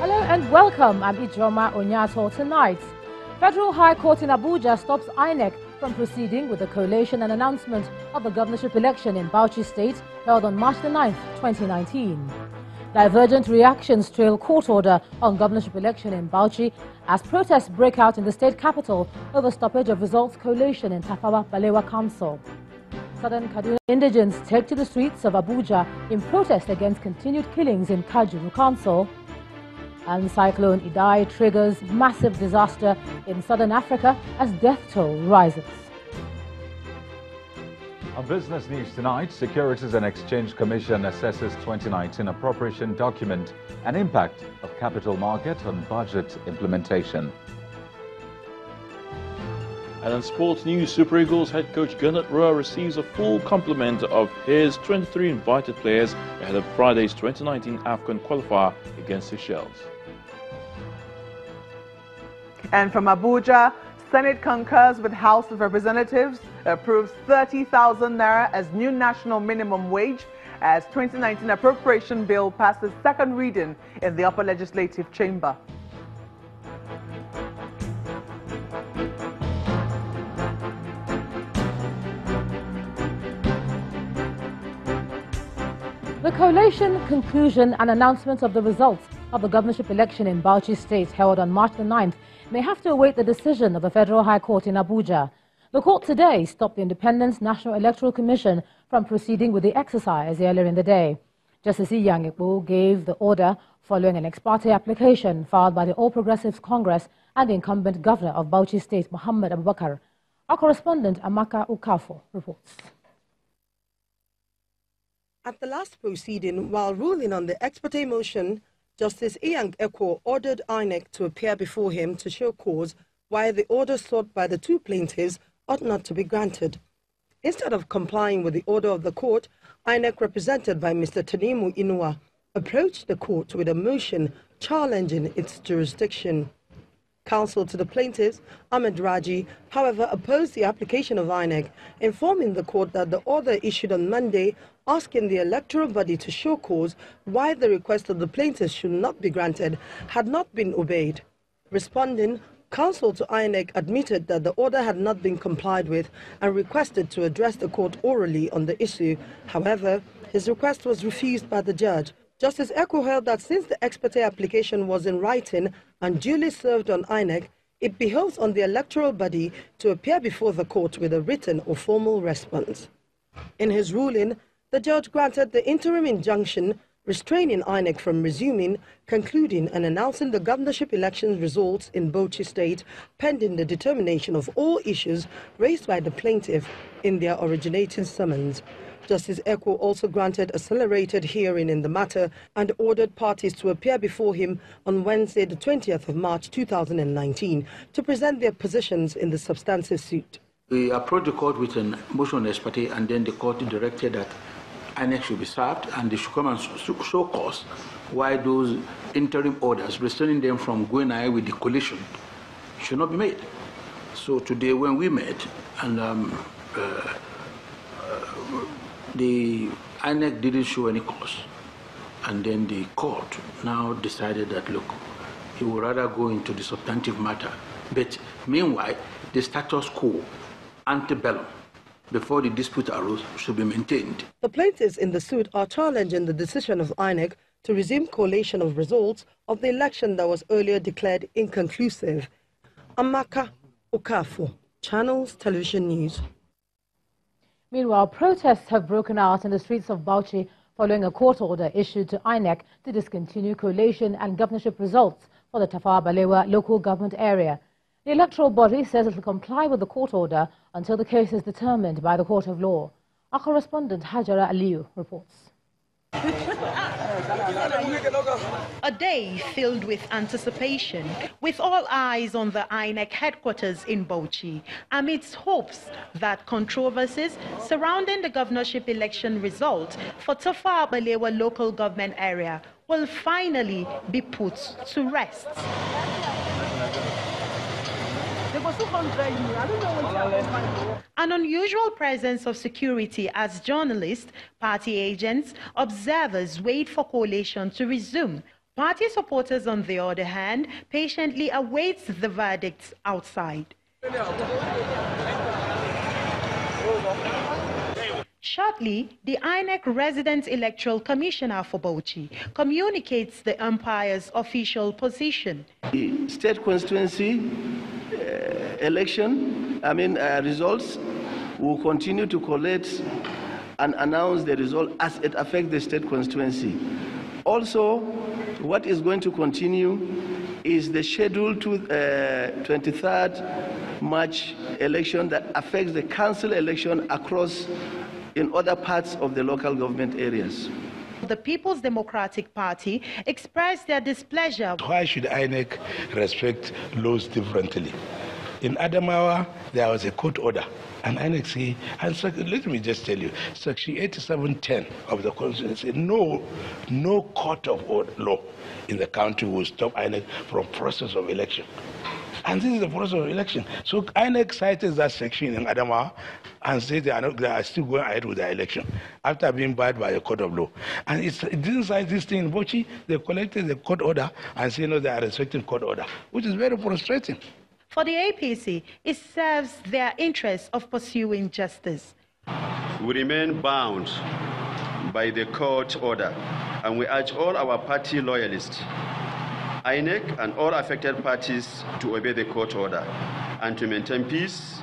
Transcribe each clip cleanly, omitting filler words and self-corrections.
Hello and welcome. I'm Ijoma Onyato. Tonight, Federal High Court in Abuja stops INEC from proceeding with the collation and announcement of the governorship election in Bauchi State held on March the 9th, 2019. Divergent reactions trail court order on governorship election in Bauchi as protests break out in the state capital over stoppage of results collation in Tafawa, Balewa Council. Southern Kaduna indigents take to the streets of Abuja in protest against continued killings in Kajuru Council. And Cyclone Idai triggers massive disaster in southern Africa as death toll rises. On business news tonight, Securities and Exchange Commission assesses 2019 appropriation document and impact of capital market on budget implementation. And in sports news, Super Eagles head coach Gernot Rohr receives a full complement of his 23 invited players ahead of Friday's 2019 AFCON qualifier against Seychelles. And from Abuja, Senate concurs with House of Representatives, approves 30,000 naira as new national minimum wage as 2019 appropriation bill passes second reading in the upper legislative chamber. The collation, conclusion and announcement of the results of the governorship election in Bauchi State held on March the 9th may have to await the decision of the Federal High Court in Abuja. The court today stopped the Independent National Electoral Commission from proceeding with the exercise earlier in the day. Justice Iyang Ekpo gave the order following an ex parte application filed by the All Progressives Congress and the incumbent governor of Bauchi State, Muhammad Abubakar. Our correspondent Amaka Ukafo reports. At the last proceeding, while ruling on the ex parte motion, Justice Iyang Ekpo ordered INEC to appear before him to show cause why the order sought by the two plaintiffs ought not to be granted. Instead of complying with the order of the court, INEC, represented by Mr. Tanimu Inuwa, approached the court with a motion challenging its jurisdiction. Counsel to the plaintiffs, Ahmed Raji, however, opposed the application of INEC, informing the court that the order issued on Monday asking the electoral body to show cause why the request of the plaintiffs should not be granted had not been obeyed. Responding, counsel to INEC admitted that the order had not been complied with and requested to address the court orally on the issue. However, his request was refused by the judge. Justice Ekpo held that since the ex parte application was in writing and duly served on INEC, it behoves on the electoral body to appear before the court with a written or formal response. In his ruling, the judge granted the interim injunction restraining INEC from resuming, concluding and announcing the governorship election results in Bauchi State pending the determination of all issues raised by the plaintiff in their originating summons. Justice Ekpo also granted accelerated hearing in the matter and ordered parties to appear before him on Wednesday, the 20th of March 2019, to present their positions in the substantive suit. We approached the court with a motion ex parte, and then the court directed that INEC should be served and they should come and show cause why those interim orders restraining them from going ahead with the collation should not be made. So today when we met, and the INEC didn't show any cause, and then the court now decided that, look, he would rather go into the substantive matter. But meanwhile, the status quo antebellum before the dispute arose should be maintained. The plaintiffs in the suit are challenging the decision of INEC to resume collation of results of the election that was earlier declared inconclusive. Amaka Ukafo, Channels Television News. Meanwhile, protests have broken out in the streets of Bauchi following a court order issued to INEC to discontinue collation and governorship results for the Tafawa Balewa local government area. The electoral body says it will comply with the court order until the case is determined by the court of law. Our correspondent Hajara Aliyu reports. A day filled with anticipation, with all eyes on the INEC headquarters in Bauchi, amidst hopes that controversies surrounding the governorship election result for Tafawa Balewa local government area will finally be put to rest. An unusual presence of security as journalists, party agents, observers wait for collation to resume, Party supporters, on the other hand, patiently awaits the verdicts outside. Shortly, the INEC Resident Electoral Commissioner for Bauchi communicates the umpire's official position. The state constituency results will continue to collect and announce the result as it affects the state constituency. Also, what is going to continue is the scheduled 23rd March election that affects the council election across in other parts of the local government areas. The People's Democratic Party expressed their displeasure. Why should INEC respect laws differently? In Adamawa, there was a court order, and INEC say, and so, let me just tell you, Section 8710 of the Constitution, no court of law in the country will stop INEC from process of election. And this is the process of election. So INEC cited that section in Adamawa and said they are still going ahead with the election after being barred by a court of law. And it didn't cite this thing in Bauchi. They collected the court order and said, no, they are respecting court order, which is very frustrating. For the APC, it serves their interest of pursuing justice. We remain bound by the court order, and we urge all our party loyalists, INEC and all affected parties to obey the court order and to maintain peace,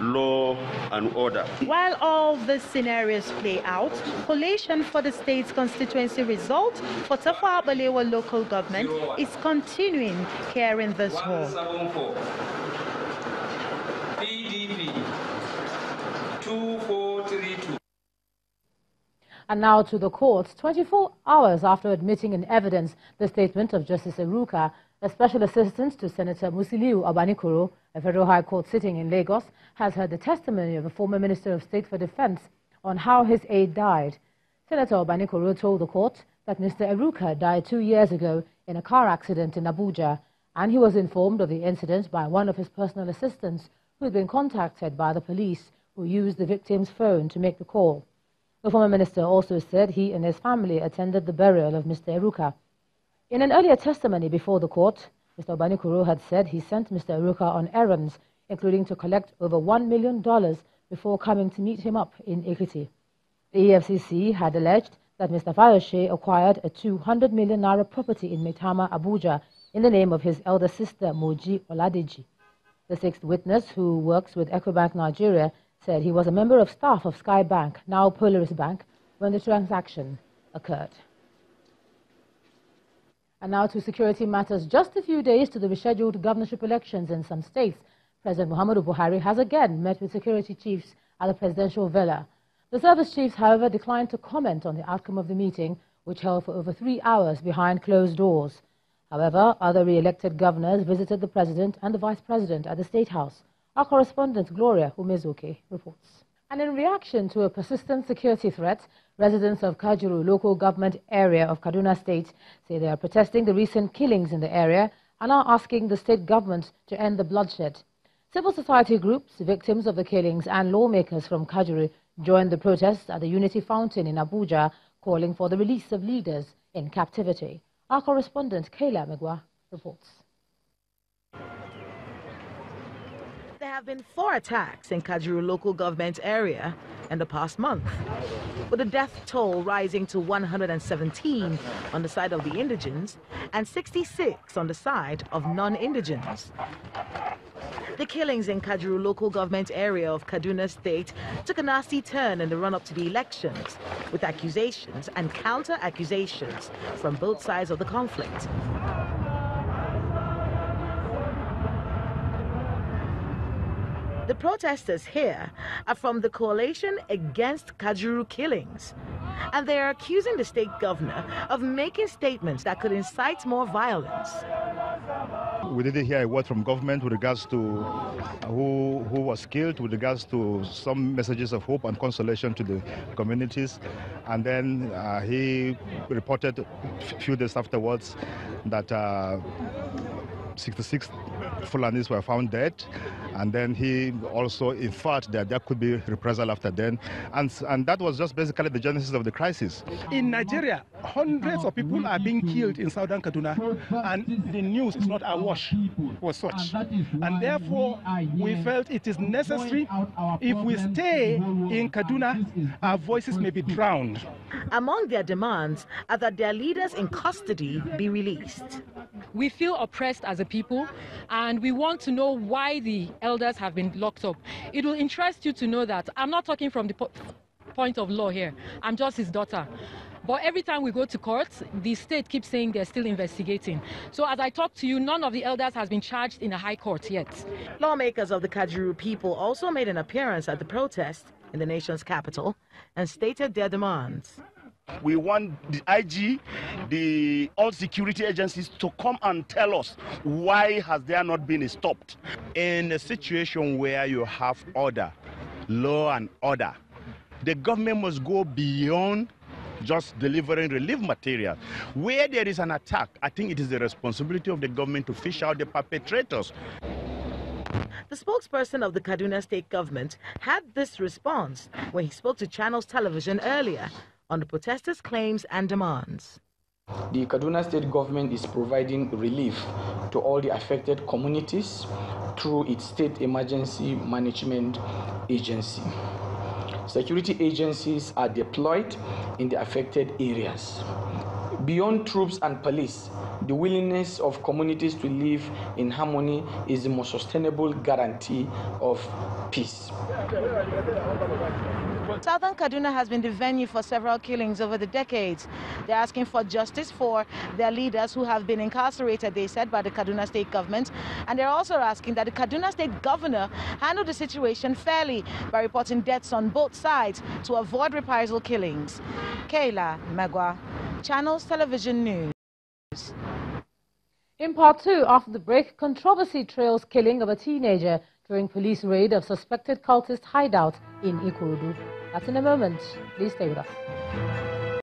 law and order. While all these scenarios play out, collation for the state's constituency result for Tafawa Balewa local government is continuing here in this hall. 174. PDP 2432. And now to the courts. 24 hours after admitting in evidence the statement of Justice Eruka, a special assistant to Senator Musiliu Abanikoro, a federal high court sitting in Lagos, has heard the testimony of the former Minister of State for Defense on how his aide died. Senator Abanikoro told the court that Mr. Eruka died 2 years ago in a car accident in Abuja, and he was informed of the incident by one of his personal assistants who had been contacted by the police, who used the victim's phone to make the call. The former minister also said he and his family attended the burial of Mr. Eruka. In an earlier testimony before the court, Mr. Abanikoro had said he sent Mr. Eruka on errands, including to collect over $1 million before coming to meet him up in Ekiti. The EFCC had alleged that Mr. Fayose acquired a 200 million naira property in Maitama, Abuja, in the name of his elder sister, Moji Oladeji. The sixth witness, who works with Ecobank Nigeria, said he was a member of staff of Sky Bank, now Polaris Bank, when the transaction occurred. And now to security matters. Just a few days to the rescheduled governorship elections in some states, President Muhammadu Buhari has again met with security chiefs at the presidential villa. The service chiefs, however, declined to comment on the outcome of the meeting, which held for over 3 hours behind closed doors. However, other re-elected governors visited the president and the vice president at the State House. Our correspondent Gloria Umezuke reports. And in reaction to a persistent security threat, residents of Kajuru local government area of Kaduna State say they are protesting the recent killings in the area and are asking the state government to end the bloodshed. Civil society groups, victims of the killings, and lawmakers from Kajuru joined the protests at the Unity Fountain in Abuja, calling for the release of leaders in captivity. Our correspondent Kayla Megwa reports. There have been 4 attacks in Kajuru local government area in the past month, with the death toll rising to 117 on the side of the indigents and 66 on the side of non-indigents. The killings in Kajuru local government area of Kaduna State took a nasty turn in the run-up to the elections, with accusations and counter-accusations from both sides of the conflict. The protesters here are from the Coalition Against Kajuru Killings, and they are accusing the state governor of making statements that could incite more violence. We didn't hear a word from government with regards to who was killed, with regards to some messages of hope and consolation to the communities. And then he reported a few days afterwards that 66 Fulanis were found dead, and then he also inferred that there could be reprisal after then, and that was just basically the genesis of the crisis. In Nigeria, hundreds of people are being killed in southern Kaduna, and the news is not awash for such. And therefore, we felt it is necessary, if we stay in Kaduna, our voices may be drowned. Among their demands are that their leaders in custody be released. We feel oppressed as a people, and we want to know why the elders have been locked up. It will interest you to know that I'm not talking from the point of law here. I'm just his daughter. But every time we go to court, the state keeps saying they're still investigating. So as I talk to you, none of the elders has been charged in a high court yet. Lawmakers of the Kajuru people also made an appearance at the protest in the nation's capital and stated their demands. We want the IG, all security agencies to come and tell us why has there not been stopped. In a situation where you have order, law and order, the government must go beyond just delivering relief material. Where there is an attack, I think it is the responsibility of the government to fish out the perpetrators. The spokesperson of the Kaduna State government had this response when he spoke to Channels Television earlier on the protesters' claims and demands. The Kaduna State government is providing relief to all the affected communities through its State Emergency Management Agency. Security agencies are deployed in the affected areas. Beyond troops and police, the willingness of communities to live in harmony is the most sustainable guarantee of peace. Southern Kaduna has been the venue for several killings over the decades. They're asking for justice for their leaders who have been incarcerated, they said, by the Kaduna State government. And they're also asking that the Kaduna State governor handle the situation fairly by reporting deaths on both sides to avoid reprisal killings. Kayla Magwa, Channels Television News. In part two, after the break, controversy trails killing of a teenager during police raid of suspected cultist hideout in Ikorodu. That's in a moment. Please stay with us.